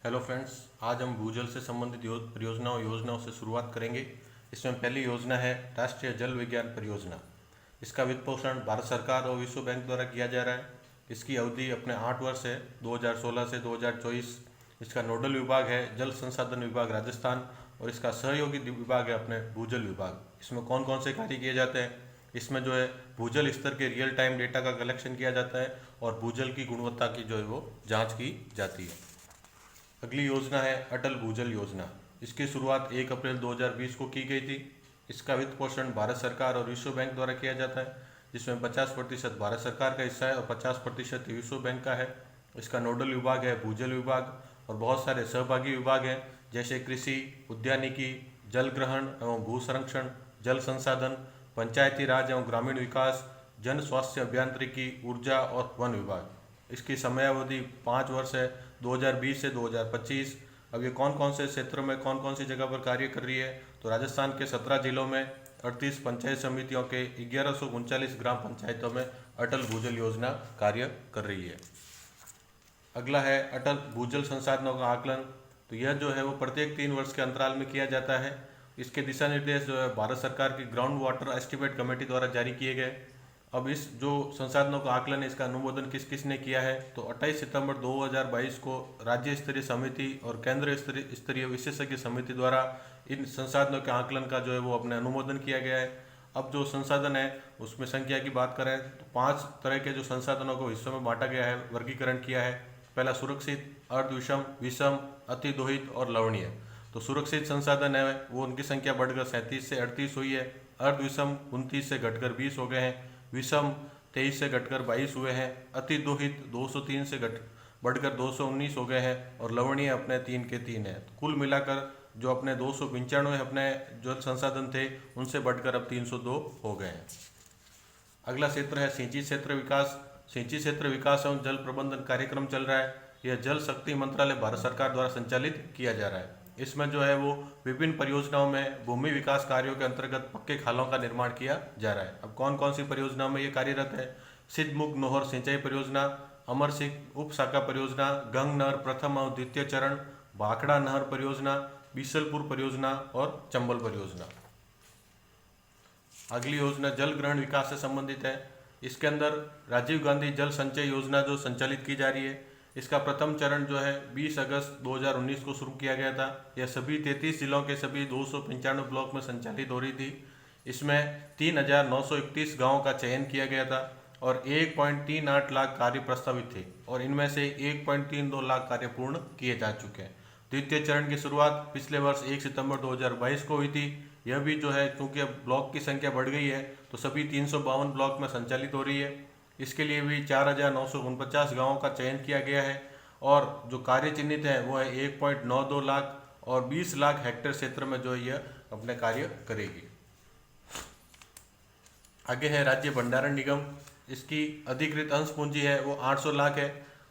Hello friends, आज हम भूजल से संबंधित योजनाओं से शुरुआत करेंगे। इसमें पहली योजना है राष्ट्रीय जल विज्ञान परियोजना। इसका वित्त पोषण भारत सरकार और विश्व बैंक द्वारा किया जा रहा है। इसकी अवधि अपने 8 वर्ष है, 2016 से 2024। इसका नोडल विभाग है जल संसाधन विभाग राजस्थान और इसका सहयोगी विभाग है अपने भूजल विभाग। इसमें कौन कौन से कार्य किए जाते हैं? इसमें जो है भूजल स्तर के रियल टाइम डेटा का कलेक्शन किया जाता है और भूजल की गुणवत्ता की जो है वो जाँच की जाती है। अगली योजना है अटल भूजल योजना। इसकी शुरुआत 1 अप्रैल 2020 को की गई थी। इसका वित्त पोषण भारत सरकार और विश्व बैंक द्वारा किया जाता है, जिसमें 50% भारत सरकार का हिस्सा है और 50% विश्व बैंक का है। इसका नोडल विभाग है भूजल विभाग और बहुत सारे सहभागी विभाग हैं, जैसे कृषि, उद्यानिकी, जल ग्रहण एवं भू संरक्षण, जल संसाधन, पंचायती राज एवं ग्रामीण विकास, जन स्वास्थ्य अभियांत्रिकी, ऊर्जा और वन विभाग। इसकी समयावधि 5 वर्ष है, 2020 से 2025। अब ये कौन कौन से क्षेत्रों में कौन कौन सी जगह पर कार्य कर रही है? तो राजस्थान के 17 जिलों में 38 पंचायत समितियों के 1139 ग्राम पंचायतों में अटल भूजल योजना कार्य कर रही है। अगला है अटल भूजल संसाधनों का आकलन। तो यह जो है वो प्रत्येक 3 वर्ष के अंतराल में किया जाता है। इसके दिशा निर्देश जो है भारत सरकार की ग्राउंड वाटर एस्टिमेट कमेटी द्वारा जारी किए गए। अब इस जो संसाधनों का आकलन है, इसका अनुमोदन किस किस ने किया है? तो 28 सितंबर 2022 को राज्य स्तरीय समिति और केंद्र स्तरीय विशेषज्ञ समिति द्वारा इन संसाधनों के आकलन का जो है वो अपने अनुमोदन किया गया है। अब जो संसाधन है उसमें संख्या की बात करें तो 5 तरह के जो संसाधनों को हिस्सों में बांटा गया है, वर्गीकरण किया है। पहला सुरक्षित, अर्धविषम, विषम, अति दोहित और लवणीय। तो सुरक्षित संसाधन है वो उनकी संख्या बढ़कर 37 से 38 हुई है। अर्धविषम 29 से घटकर 20 हो गए हैं। विषम 23 से घटकर 22 हुए हैं। अति दोहित 203 से बढ़कर 219 हो गए हैं और लवणीय अपने 3 के 3 हैं। कुल मिलाकर जो अपने 295 अपने जल संसाधन थे उनसे बढ़कर अब 302 हो गए हैं। अगला क्षेत्र है सिंचित क्षेत्र विकास। सिंचित क्षेत्र विकास एवं जल प्रबंधन कार्यक्रम चल रहा है। यह जल शक्ति मंत्रालय भारत सरकार द्वारा संचालित किया जा रहा है। इसमें जो है वो विभिन्न परियोजनाओं में भूमि विकास कार्यों के अंतर्गत पक्के खालों का निर्माण किया जा रहा है। अब कौन कौन सी परियोजनाओं में ये कार्यरत है? सिद्धमुख नोहर सिंचाई परियोजना, अमर सिंह उप शाखा परियोजना, गंग नहर प्रथम और द्वितीय चरण, भाखड़ा नहर परियोजना, बीसलपुर परियोजना और चंबल परियोजना। अगली योजना जल ग्रहण विकास से संबंधित है। इसके अंदर राजीव गांधी जल संचय योजना जो संचालित की जा रही है, इसका प्रथम चरण जो है 20 अगस्त 2019 को शुरू किया गया था। यह सभी 33 जिलों के सभी 295 ब्लॉक में संचालित हो रही थी। इसमें 3,931 गाँवों का चयन किया गया था और 1.38 लाख कार्य प्रस्तावित थे और इनमें से 1.32 लाख कार्य पूर्ण किए जा चुके हैं। द्वितीय चरण की शुरुआत पिछले वर्ष 1 सितंबर 2022 को हुई थी। यह भी जो है क्योंकि अब ब्लॉक की संख्या बढ़ गई है तो सभी 352 ब्लॉक में संचालित हो रही है। इसके लिए भी 4,949 गाँवों का चयन किया गया है और जो कार्य चिन्हित है वो है 1.92 लाख और 20 लाख हेक्टेयर क्षेत्र में जो यह अपने कार्य करेगी। आगे है राज्य भंडारण निगम। इसकी अधिकृत अंश पूंजी है वो 800 लाख है।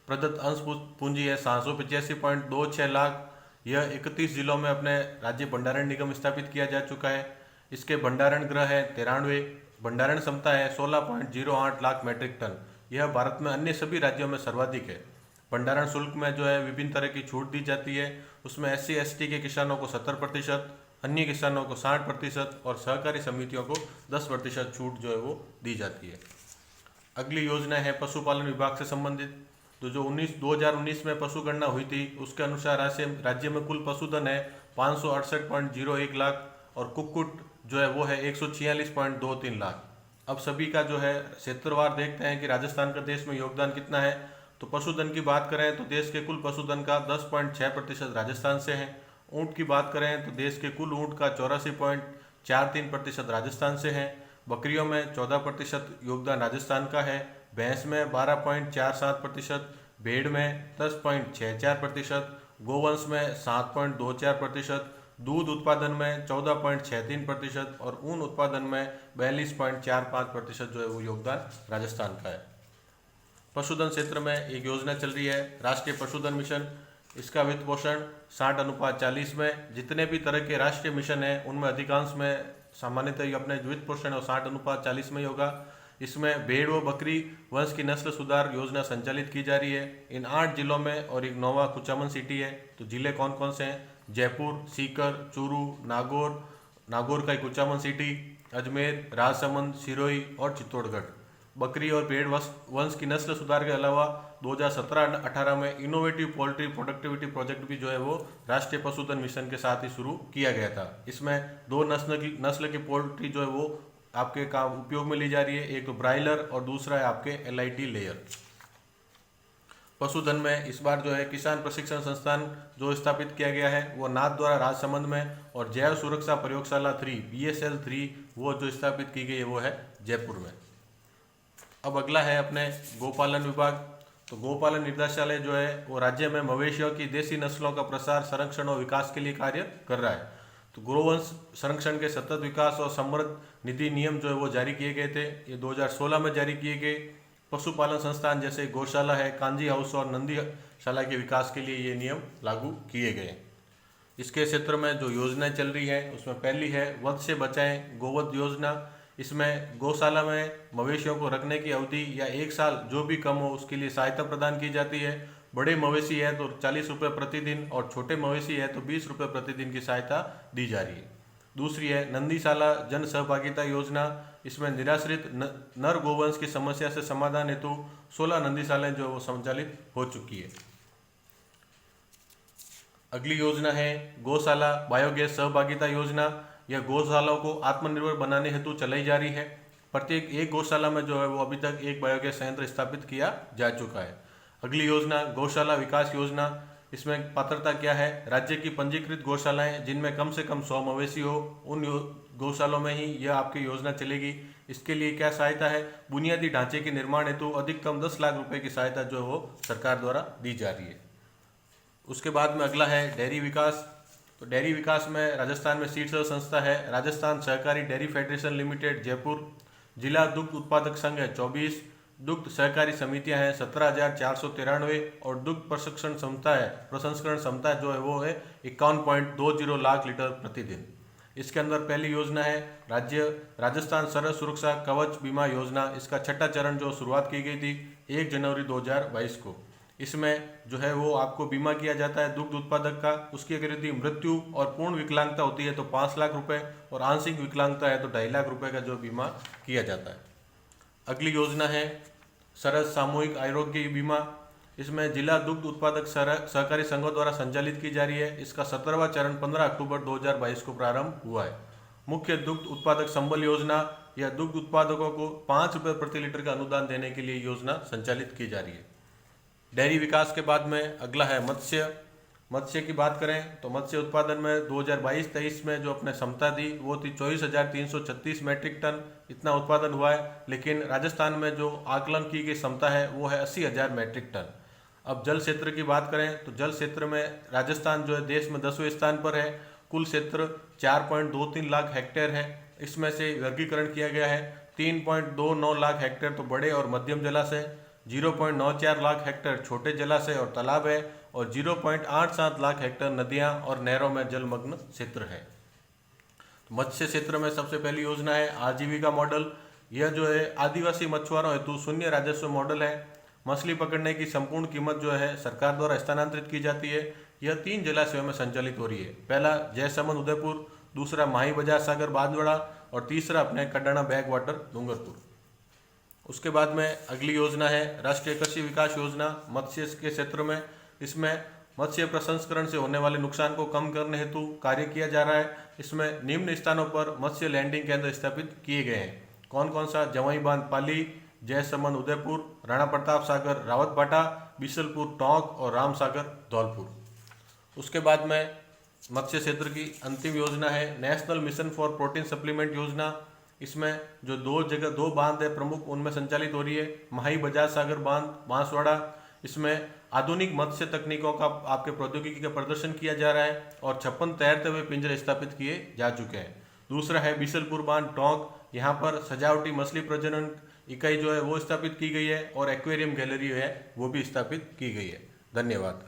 प्रदत्त अंश पूंजी है 785.26 लाख। यह 31 जिलों में अपने राज्य भंडारण निगम स्थापित किया जा चुका है। इसके भंडारण गृह है 93। भंडारण क्षमता है 16.08 लाख मीट्रिक टन। यह भारत में अन्य सभी राज्यों में सर्वाधिक है। भंडारण शुल्क में जो है विभिन्न तरह की छूट दी जाती है। उसमें SC ST के किसानों को 70%, अन्य किसानों को 60% और सहकारी समितियों को 10% छूट जो है वो दी जाती है। अगली योजना है पशुपालन विभाग से संबंधित। तो जो 2019 में पशु गणना हुई थी उसके अनुसार राज्य में कुल पशुधन है 568.01 लाख और कुक्कुट जो है वो है 146.23 लाख। अब सभी का जो है क्षेत्रवार देखते हैं कि राजस्थान का देश में योगदान कितना है। तो पशुधन की बात करें तो देश के कुल पशुधन का 10.6% राजस्थान से है। ऊँट की बात करें तो देश के कुल ऊँट का 84.43% राजस्थान से है। बकरियों में 14% योगदान राजस्थान का है। भैंस में 12.47%, भेड़ में 10.64%, गोवंश में 7.24%, दूध उत्पादन में 14.63% और ऊन उत्पादन में 42.45% जो है वो योगदान राजस्थान का है। पशुधन क्षेत्र में एक योजना चल रही है राष्ट्रीय पशुधन मिशन। इसका वित्त पोषण 60:40 में। जितने भी तरह के राष्ट्रीय मिशन हैं उनमें अधिकांश में सामान्यतः अपने वित्त पोषण और 60:40 में ही होगा। इसमें भेड़ व बकरी वंश की नस्ल सुधार योजना संचालित की जा रही है इन 8 जिलों में, और एक नोवा कुचामन सिटी है। तो जिले कौन कौन से हैं? जयपुर, सीकर, चूरू, नागौर का कुचामन सिटी, अजमेर, राजसमंद, सिरोही और चित्तौड़गढ़। बकरी और भेड़ वंश की नस्ल सुधार के अलावा 2017-18 में इनोवेटिव पोल्ट्री प्रोडक्टिविटी प्रोजेक्ट भी जो है वो राष्ट्रीय पशुधन मिशन के साथ ही शुरू किया गया था। इसमें 2 नस्ल की पोल्ट्री जो है वो आपके काम उपयोग में ली जा रही है, एक तो ब्रायलर और दूसरा है आपके LIT लेयर। पशुधन में इस बार जो है किसान प्रशिक्षण संस्थान जो स्थापित किया गया है वो नाथ द्वारा राजसमंद में, और जैव सुरक्षा प्रयोगशाला 3 BSL 3 वो जो स्थापित की गई है वो है जयपुर में। अब अगला है अपने गोपालन विभाग। तो गोपालन निदेशालय जो है वो राज्य में मवेशियों की देसी नस्लों का प्रसार, संरक्षण और विकास के लिए कार्य कर रहा है। तो गोवंश संरक्षण के सतत विकास और समृद्ध निधि नियम जो है वो जारी किए गए थे, ये 2016 में जारी किए गए। पशुपालन संस्थान जैसे गौशाला है, कांजी हाउस और नंदीशाला के विकास के लिए ये नियम लागू किए गए। इसके क्षेत्र में जो योजनाएं चल रही है उसमें पहली है वध से बचाएं गोवध योजना। इसमें गौशाला में मवेशियों को रखने की अवधि या 1 साल जो भी कम हो उसके लिए सहायता प्रदान की जाती है। बड़े मवेशी है तो 40 रुपये प्रतिदिन और छोटे मवेशी है तो 20 रुपये प्रतिदिन की सहायता दी जा रही है। दूसरी है नंदीशाला जन सहभागिता योजना। इसमें निराश्रित नर गोवंश की समस्या से समाधान हेतु 16 नंदीशालाएं जो वो संचालित हो चुकी है। अगली योजना है गौशाला बायोगैस सहभागिता योजना। यह गौशालाओं को आत्मनिर्भर बनाने हेतु चलाई जा रही है। प्रत्येक एक गौशाला में जो है वो अभी तक एक बायोगैस संयंत्र स्थापित किया जा चुका है। अगली योजना गौशाला विकास योजना। इसमें पात्रता क्या है? राज्य की पंजीकृत गौशालाएं जिनमें कम से कम 100 मवेशी हो, उन गौशालों में ही यह आपकी योजना चलेगी। इसके लिए क्या सहायता है? बुनियादी ढांचे के निर्माण हेतु अधिकतम 10 लाख रुपए की सहायता जो है वो सरकार द्वारा दी जा रही है। उसके बाद में अगला है डेयरी विकास। तो डेयरी विकास में राजस्थान में शीर्ष संस्था है राजस्थान सहकारी डेयरी फेडरेशन लिमिटेड जयपुर। जिला दुग्ध उत्पादक संघ है 24, दुग्ध सहकारी समितियां हैं 17,493 और दुग्ध प्रसंस्करण क्षमता जो है वो है 51.20 लाख लीटर प्रतिदिन। इसके अंदर पहली योजना है राजस्थान सरहद सुरक्षा कवच बीमा योजना। इसका 6ठा चरण जो शुरुआत की गई थी 1 जनवरी 2022 को। इसमें जो है वो आपको बीमा किया जाता है दुग्ध उत्पादक का। उसकी अगर यदि मृत्यु और पूर्ण विकलांगता होती है तो 5 लाख रुपए, और आंशिक विकलांगता है तो 2.5 लाख रुपए का जो बीमा किया जाता है। अगली योजना है सरहद सामूहिक आरोग्य बीमा। इसमें जिला दुग्ध उत्पादक सहकारी संघों द्वारा संचालित की जा रही है। इसका 17वां चरण 15 अक्टूबर 2022 को प्रारंभ हुआ है। मुख्य दुग्ध उत्पादक संबल योजना, यह दुग्ध उत्पादकों को 5 रुपये प्रति लीटर का अनुदान देने के लिए योजना संचालित की जा रही है। डेयरी विकास के बाद में अगला है मत्स्य की बात करें तो मत्स्य उत्पादन में 2022-23 में जो अपने क्षमता दी वो थी 24,336 मैट्रिक टन, इतना उत्पादन हुआ है। लेकिन राजस्थान में जो आकलन की गई क्षमता है वो है 80,000 मैट्रिक टन। अब जल क्षेत्र की बात करें तो जल क्षेत्र में राजस्थान जो है देश में 10वें स्थान पर है। कुल क्षेत्र 4.23 लाख हेक्टेयर है। इसमें से वर्गीकरण किया गया है 3.29 लाख हेक्टेयर तो बड़े और मध्यम जलाशय, 0.94 लाख हेक्टेयर छोटे जलाशय और तालाब है, और 0.87 लाख हेक्टेयर नदियां और नहरों में जलमग्न क्षेत्र है। तो मत्स्य क्षेत्र में सबसे पहली योजना है आजीविका मॉडल। यह जो है आदिवासी मछुआरों हेतु शून्य राजस्व मॉडल है। मछली पकड़ने की संपूर्ण कीमत जो है सरकार द्वारा स्थानांतरित की जाती है। यह 3 जलाशयों में संचालित हो रही है। पहला जयसमंद उदयपुर, दूसरा माही बजार सागर बांधवड़ा, और तीसरा अपने कड्डाणा बैक वाटर डूंगरपुर। उसके बाद में अगली योजना है राष्ट्रीय कृषि विकास योजना मत्स्य के क्षेत्र में। इसमें मत्स्य प्रसंस्करण से होने वाले नुकसान को कम करने हेतु कार्य किया जा रहा है। इसमें निम्न स्थानों पर मत्स्य लैंडिंग केंद्र स्थापित किए गए हैं। कौन कौन सा? जवाई बांध पाली, जयसमंद उदयपुर, राणा प्रताप सागर रावतभाटा, बिशलपुर टोंक और राम सागर धौलपुर। उसके बाद में मत्स्य क्षेत्र की अंतिम योजना है national mission for protein supplement योजना। इसमें जो 2 बांध है प्रमुख उनमें संचालित हो रही है। माही बजाज सागर बांध बांसवाड़ा, इसमें आधुनिक मत्स्य तकनीकों का आपके प्रौद्योगिकी का प्रदर्शन किया जा रहा है और 56 तैरते हुए पिंजरे स्थापित किए जा चुके हैं। दूसरा है बिशलपुर बांध टोंक, यहाँ पर सजावटी मछली प्रजनन इकाई जो है वो स्थापित की गई है और एक्वेरियम गैलरी है वो भी स्थापित की गई है। धन्यवाद।